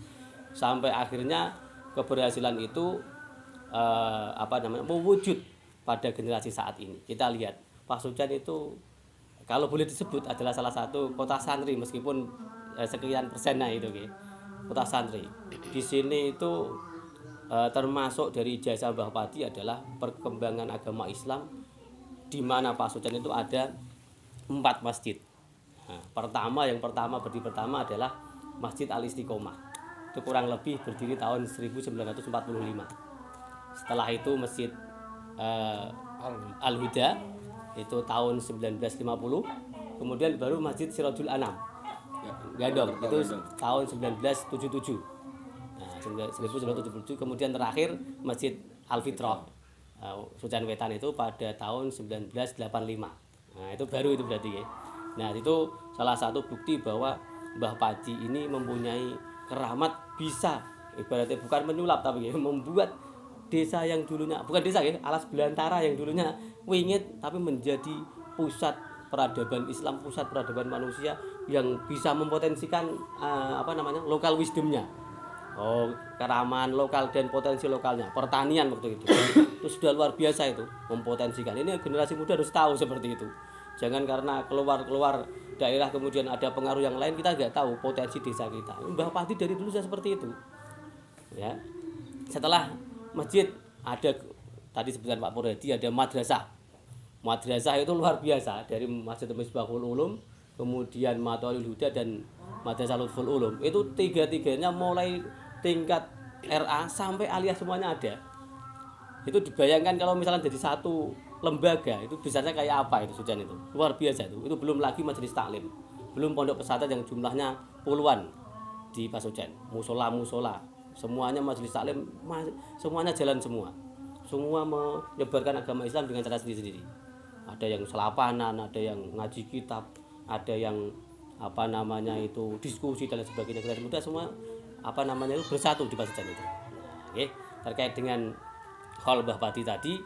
sampai akhirnya keberhasilan itu mewujud pada generasi saat ini. Kita lihat Pasucen itu kalau boleh disebut adalah salah satu kota santri meskipun sekian persennya itu kota santri. Di sini itu termasuk dari jasa Mbah Padi adalah perkembangan agama Islam, di mana Pasucen itu ada 4 masjid. Nah, yang pertama berdiri pertama adalah Masjid Al Istiqomah. Itu kurang lebih berdiri tahun 1945. Setelah itu Masjid Al Huda itu tahun 1950. Kemudian baru Masjid Sirajul Anam Gandong itu tahun 1977. Nah, 1977. Kemudian terakhir Masjid Al Fitrah Sucan Wetan itu pada tahun 1985. Nah, itu baru itu berarti ya. Nah, itu salah satu bukti bahwa Mbah Padi ini mempunyai keramat, bisa ibaratnya bukan menyulap tapi membuat desa yang dulunya bukan desa alas belantara yang dulunya wingit tapi menjadi pusat peradaban Islam, pusat peradaban manusia yang bisa mempotensikan lokal wisdomnya. Keramahan lokal dan potensi lokalnya, pertanian waktu itu sudah luar biasa itu mempotensikan. Ini generasi muda harus tahu seperti itu. Jangan karena keluar daerah kemudian ada pengaruh yang lain kita nggak tahu potensi desa kita. Mbah Padi dari dulu sudah seperti itu. Ya. Setelah masjid ada tadi sebutan Pak Purhedi ada madrasah. Madrasah itu luar biasa dari Masjid Misbahul Ulum, kemudian Mathalul Huda dan Madrasah Lutful Ulum. Itu tiga-tiganya mulai tingkat RA sampai aliyah semuanya ada. Itu dibayangkan kalau misalnya jadi satu lembaga itu besarnya kayak apa itu Sucan itu. Luar biasa itu. Itu belum lagi majelis taklim. Belum pondok pesantren yang jumlahnya puluhan di Pasucen. Musola, semuanya majelis taklim, semuanya jalan semua. Semua menyebarkan agama Islam dengan cara sendiri-sendiri. Ada yang selapanan, ada yang ngaji kitab, ada yang diskusi dan sebagainya. Generasi muda semua itu bersatu di Pasucen itu. Oke, terkait dengan hal Mbah Padi tadi,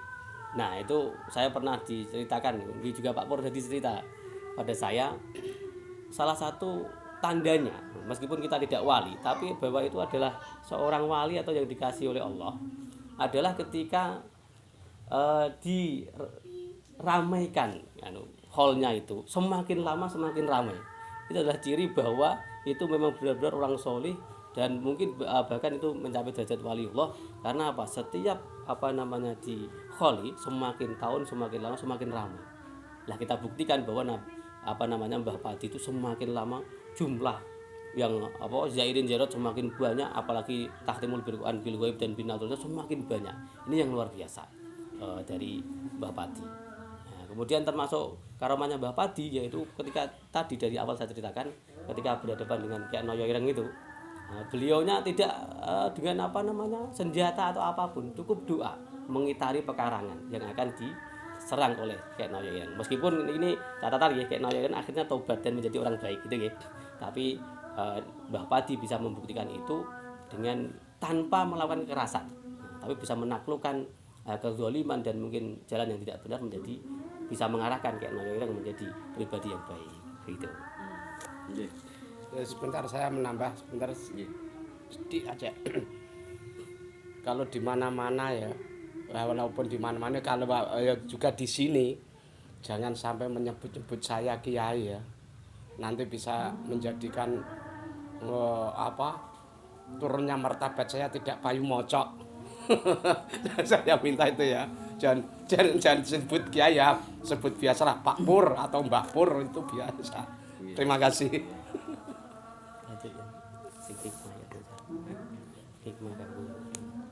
nah itu saya pernah diceritakan, ini juga Pak Pur jadi cerita pada saya, salah satu tandanya meskipun kita tidak wali, tapi bahwa itu adalah seorang wali atau yang dikasih oleh Allah adalah ketika diramaikan hallnya itu semakin lama semakin ramai. itu adalah ciri bahwa itu memang benar-benar orang solih dan mungkin bahkan itu mencapai derajat waliullah. Karena apa? Setiap di kholi semakin tahun semakin lama semakin ramai. Lah kita buktikan bahwa Mbah Padi itu semakin lama jumlah yang zairin ziarah semakin banyak, apalagi tahtimul Qur'an bil ghaib dan binatul semakin banyak. Ini yang luar biasa dari Mbah Padi. Nah, kemudian termasuk karomahnya Mbah Padi yaitu ketika tadi dari awal saya ceritakan ketika berhadapan dengan Kyai Noyo Ireng itu, beliaunya tidak dengan senjata atau apapun, cukup doa mengitari pekarangan yang akan diserang oleh Kyai Noyo Ireng. Meskipun ini catatan ya, Kyai Noyo Ireng akhirnya tobat dan menjadi orang baik gitu ya. Tapi Mbah Padi bisa membuktikan itu dengan tanpa melakukan kekerasan, tapi bisa menaklukkan kezaliman dan mungkin jalan yang tidak benar menjadi bisa mengarahkan Kyai Noyo Ireng menjadi pribadi yang baik gitu. Ya, sebentar saya menambah sebentar sedikit aja. Kalau di mana-mana ya, walaupun di mana-mana kalau juga di sini jangan sampai menyebut-nyebut saya kiai ya. Nanti bisa menjadikan turunnya martabat saya tidak payu mocok. Saya minta itu ya. Jangan sebut kiai ya, sebut biasalah Pak Pur atau Mbah Pur itu biasa. Terima kasih.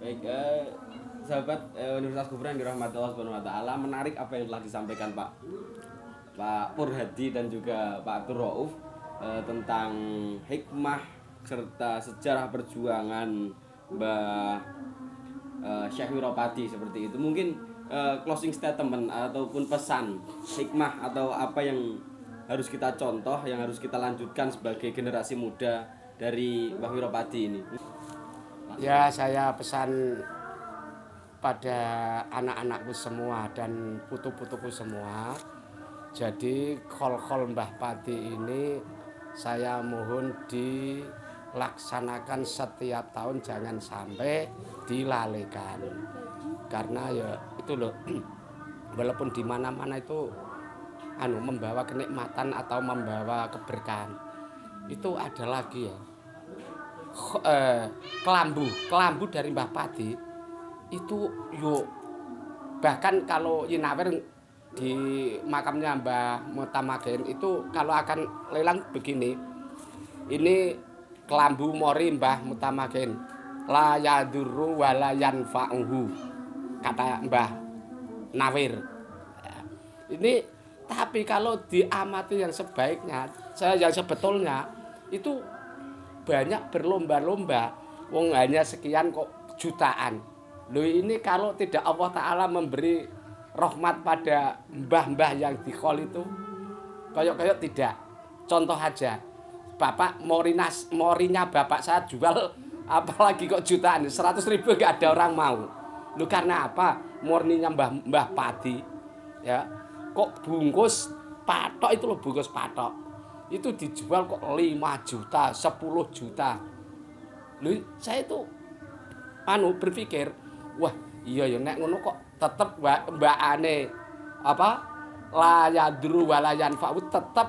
Baik, sahabat Universitas Kuburan yang dirahmati Allah Subhanahu wa taala, menarik apa yang telah disampaikan Pak Pur Hadi dan juga Pak Abdul Rauf tentang hikmah serta sejarah perjuangan Mbah Syekh Wiropadi seperti itu. Mungkin closing statement ataupun pesan hikmah atau apa yang harus kita contoh, yang harus kita lanjutkan sebagai generasi muda dari Mbah Wiropadi ini. Ya, saya pesan pada anak-anakku semua dan putu-putuku semua. Jadi khol-khol Mbah Padi ini saya mohon dilaksanakan setiap tahun, jangan sampai dilalaikan. Karena ya itu loh, walaupun di mana-mana itu membawa kenikmatan atau membawa keberkahan. Itu ada lagi ya. Kelambu dari Mbah Padi itu bahkan kalau Yinawer di makamnya Mbah Mutamagen itu kalau akan lelang begini, ini kelambu mori Mbah Mutamagen la yadurru wa la yanfa'uhu, kata Mbah Nawir. Ini tapi kalau diamati yang sebaiknya, yang sebetulnya itu banyak berlomba-lomba, wong hanya sekian kok jutaan. Loh ini kalau tidak Allah Ta'ala memberi rahmat pada mbah-mbah yang di khol itu, kayak tidak. Contoh aja, Bapak morinya Bapak saya jual, apalagi kok jutaan, 100.000 gak ada orang mau. Loh karena apa? Murninya Mbah Padi, ya, kok bungkus patok itu loh, bungkus patok. Itu dijual kok 5 juta, 10 juta. Loh, saya itu berpikir, wah, iya ya nek ngono kok tetep mbakane la yadru wa la yanfa'u, tetep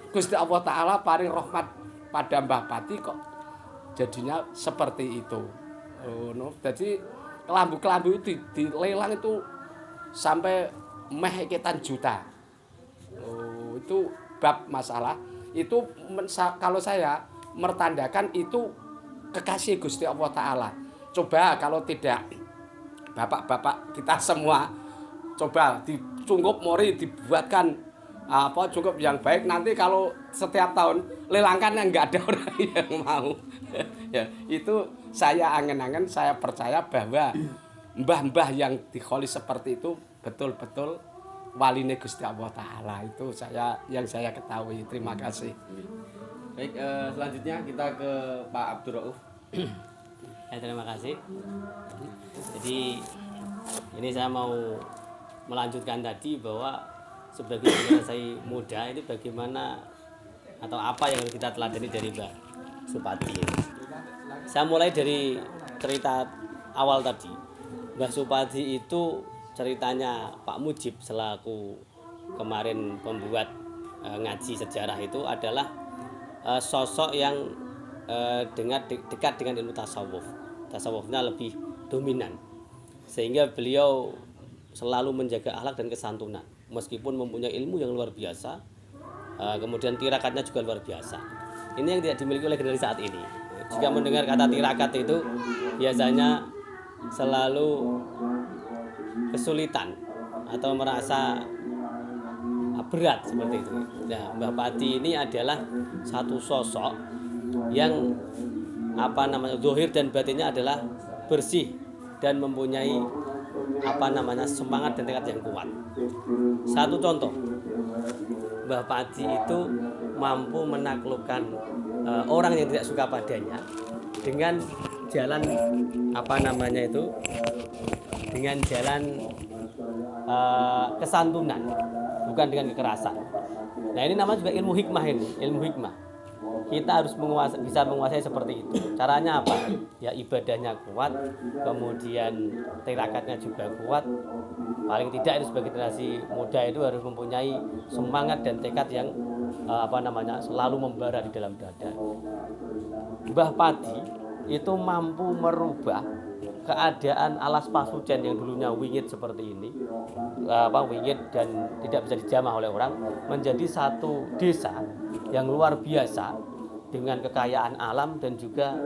Gusti Allah Taala paring rahmat pada Mbah Pati kok jadinya seperti itu. Jadi kelambu-kelambu itu dilelang itu sampai sekian juta. Itu bab masalah itu kalau saya mertandakan itu kekasih Gusti Allah Ta'ala. Coba kalau tidak, bapak-bapak kita semua coba dicungkup mori, dibuatkan cungkup yang baik, nanti kalau setiap tahun lelangkan yang nggak ada orang yang mau. Ya, itu saya angen-angen, saya percaya bahwa mbah-mbah yang dikholi seperti itu betul-betul waline Gusti Allah Ta'ala. Itu yang saya ketahui. Terima kasih. Baik, selanjutnya kita ke Pak Abdul Rauf. Ya, terima kasih. Jadi ini saya mau melanjutkan tadi bahwa sebagai generasi muda ini bagaimana atau apa yang harus kita teladani dari Mbah Supadi. Saya mulai dari cerita awal tadi. Mbah Supadi itu ceritanya Pak Mujib selaku kemarin pembuat ngaji sejarah itu adalah sosok yang dekat dengan ilmu tasawuf. Tasawufnya lebih dominan, sehingga beliau selalu menjaga akhlak dan kesantunan meskipun mempunyai ilmu yang luar biasa. Kemudian tirakatnya juga luar biasa. Ini yang tidak dimiliki oleh generasi saat ini. Jika mendengar kata tirakat itu biasanya selalu kesulitan atau merasa berat seperti itu. Nah, Mbah Pati ini adalah satu sosok yang zahir dan batinnya adalah bersih dan mempunyai semangat dan tekad yang kuat. Satu contoh, Mbah Pati itu mampu menaklukkan orang yang tidak suka padanya dengan jalan dengan jalan kesantunan, bukan dengan kekerasan. Nah, ini namanya juga ilmu hikmah ini, ilmu hikmah. Kita harus bisa menguasai seperti itu. Caranya apa? Ya ibadahnya kuat, kemudian tirakatnya juga kuat. Paling tidak itu sebagai generasi muda itu harus mempunyai semangat dan tekad yang selalu membara di dalam dada. Mbah Pati itu mampu merubah keadaan alas Pasuruan yang dulunya wingit seperti ini, wingit dan tidak bisa dijamah oleh orang, menjadi satu desa yang luar biasa dengan kekayaan alam dan juga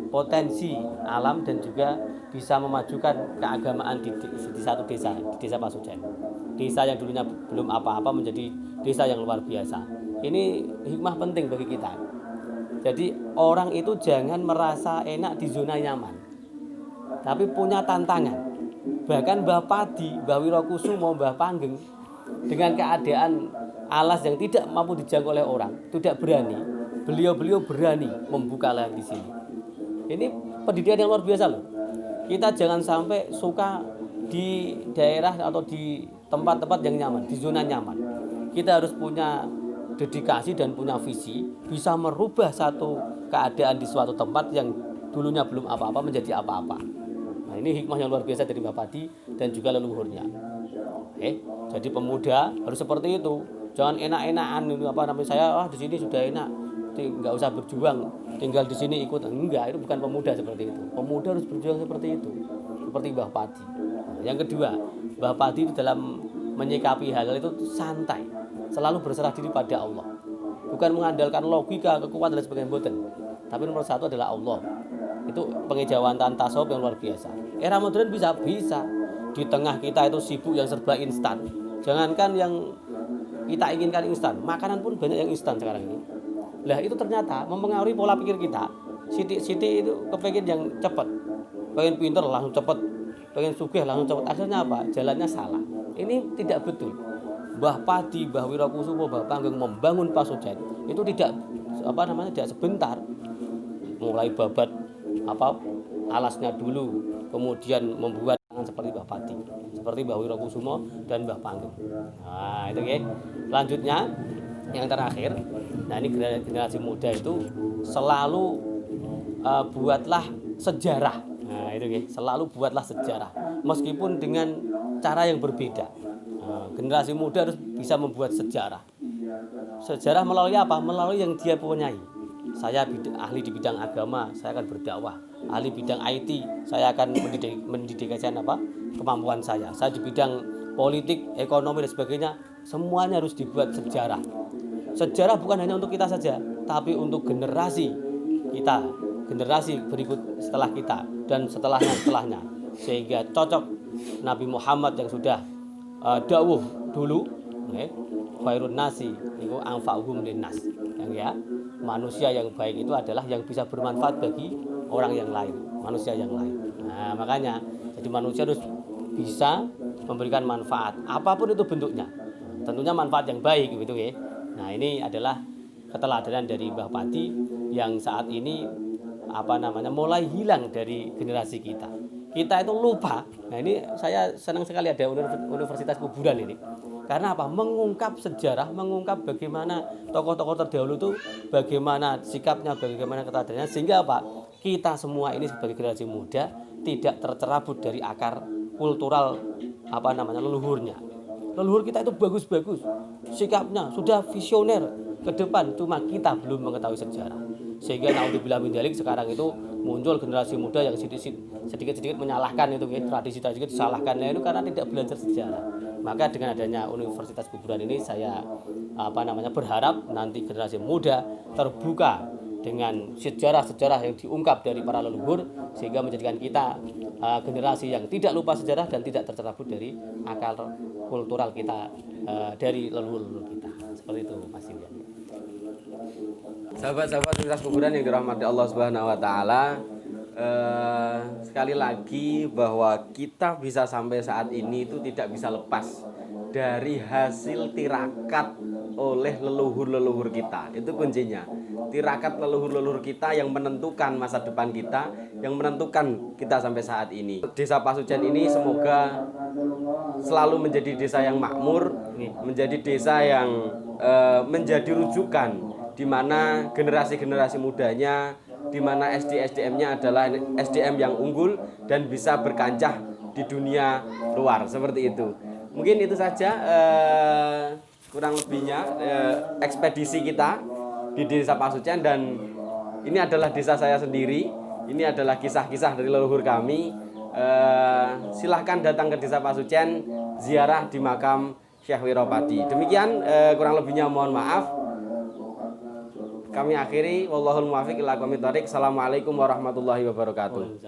potensi alam, dan juga bisa memajukan keagamaan di satu desa, di desa Pasuruan. Desa yang dulunya belum apa-apa menjadi desa yang luar biasa. Ini hikmah penting bagi kita. Jadi orang itu jangan merasa enak di zona nyaman, tapi punya tantangan. Bahkan Mbah Padi, Mbah Wirokusumo, Mbah Panggeng dengan keadaan alas yang tidak mampu dijangkau oleh orang, tidak berani. Beliau berani membuka lahan di sini. Ini pendidikan yang luar biasa loh. Kita jangan sampai suka di daerah atau di tempat-tempat yang nyaman, di zona nyaman. Kita harus punya dedikasi dan punya visi, bisa merubah satu keadaan di suatu tempat yang dulunya belum apa-apa menjadi apa-apa. Nah, ini hikmah yang luar biasa dari Mbah Pati dan juga leluhurnya. Jadi pemuda harus seperti itu. Jangan enak-enakan saya di sini sudah enak, nggak usah berjuang, tinggal di sini ikut. Enggak, itu bukan pemuda seperti itu. Pemuda harus berjuang seperti itu, seperti Mbah Pati. Yang kedua, Mbah Pati dalam menyikapi hal itu santai, selalu berserah diri pada Allah, bukan mengandalkan logika, kekuatan dan sebagainya, boten. Tapi nomor satu adalah Allah. Itu pengejawatan tasawuf yang luar biasa. Era modern bisa di tengah kita itu sibuk yang serba instan. Jangankan yang kita inginkan instan, makanan pun banyak yang instan sekarang ini. Lah itu ternyata mempengaruhi pola pikir kita. Siti itu kepengen yang cepat, pengen pinter langsung cepat, pengen sugih langsung cepat. Akhirnya apa? Jalannya salah. Ini tidak betul. Mbah Padi, Mbah Wirokusumo, Mbah Panggeng membangun Pasuruan itu tidak sebentar. Mulai babat alasnya dulu, kemudian membuat seperti Mbah Pati, seperti Mbah Wirokusumo dan Mbah Panggeng. Nah, itu ya. Selanjutnya yang terakhir, nah ini generasi muda itu selalu buatlah sejarah. Nah, itu ya, selalu buatlah sejarah meskipun dengan cara yang berbeda. Generasi muda harus bisa membuat sejarah. Sejarah melalui apa? Melalui yang dia punyai. Saya ahli di bidang agama, saya akan berdakwah. Ahli bidang IT, saya akan mendedikasikan kemampuan saya. Saya di bidang politik, ekonomi dan sebagainya, semuanya harus dibuat sejarah. Sejarah bukan hanya untuk kita saja, tapi untuk generasi kita, generasi berikut setelah kita dan setelahnya, sehingga cocok Nabi Muhammad yang sudah dawuh dulu, khairun nasi itu anfa'uhum linnas, manusia yang baik itu adalah yang bisa bermanfaat bagi orang yang lain, manusia yang lain. Nah, makanya jadi manusia harus bisa memberikan manfaat apapun itu bentuknya, tentunya manfaat yang baik gitu ya. Nah, ini adalah keteladanan dari Mbah Pati yang saat ini mulai hilang dari generasi kita. Kita itu lupa. Nah, ini saya senang sekali ada Universitas Kuburan ini. Karena apa? Mengungkap sejarah, mengungkap bagaimana tokoh-tokoh terdahulu itu, bagaimana sikapnya, bagaimana keteladanan, sehingga apa? Kita semua ini sebagai generasi muda tidak tercerabut dari akar kultural leluhurnya. leluhur kita itu bagus-bagus, sikapnya sudah visioner ke depan, cuma kita belum mengetahui sejarah. Sehingga naudzubillah min dzalik sekarang itu muncul generasi muda yang sedikit-sedikit menyalahkan itu tradisi-tradisi disalahkannya itu karena tidak belajar sejarah. Maka dengan adanya Universitas Kuburan ini saya berharap nanti generasi muda terbuka dengan sejarah-sejarah yang diungkap dari para leluhur sehingga menjadikan kita generasi yang tidak lupa sejarah dan tidak tercerabut dari akal kultural kita dari leluhur-leluhur kita. Seperti itu Mas Silvian. Sahabat-sahabat Universitas Kuburan yang dirahmati Allah Subhanahu wa taala, sekali lagi bahwa kita bisa sampai saat ini itu tidak bisa lepas dari hasil tirakat oleh leluhur-leluhur kita. Itu kuncinya. Tirakat leluhur-leluhur kita yang menentukan masa depan kita, yang menentukan kita sampai saat ini. Desa Pasucen ini semoga selalu menjadi desa yang makmur, menjadi desa yang menjadi rujukan di mana generasi-generasi mudanya, di mana SDM-nya adalah SDM yang unggul dan bisa berkancah di dunia luar, seperti itu. Mungkin itu saja kurang lebihnya ekspedisi kita di Desa Pasucen, dan ini adalah desa saya sendiri. Ini adalah kisah-kisah dari leluhur kami. Silahkan datang ke Desa Pasucen, ziarah di makam Syekh Wiropati. Demikian kurang lebihnya mohon maaf. Kami akhiri, wallahul muwaffiq ila aqwamit thoriq. Assalamualaikum warahmatullahi wabarakatuh.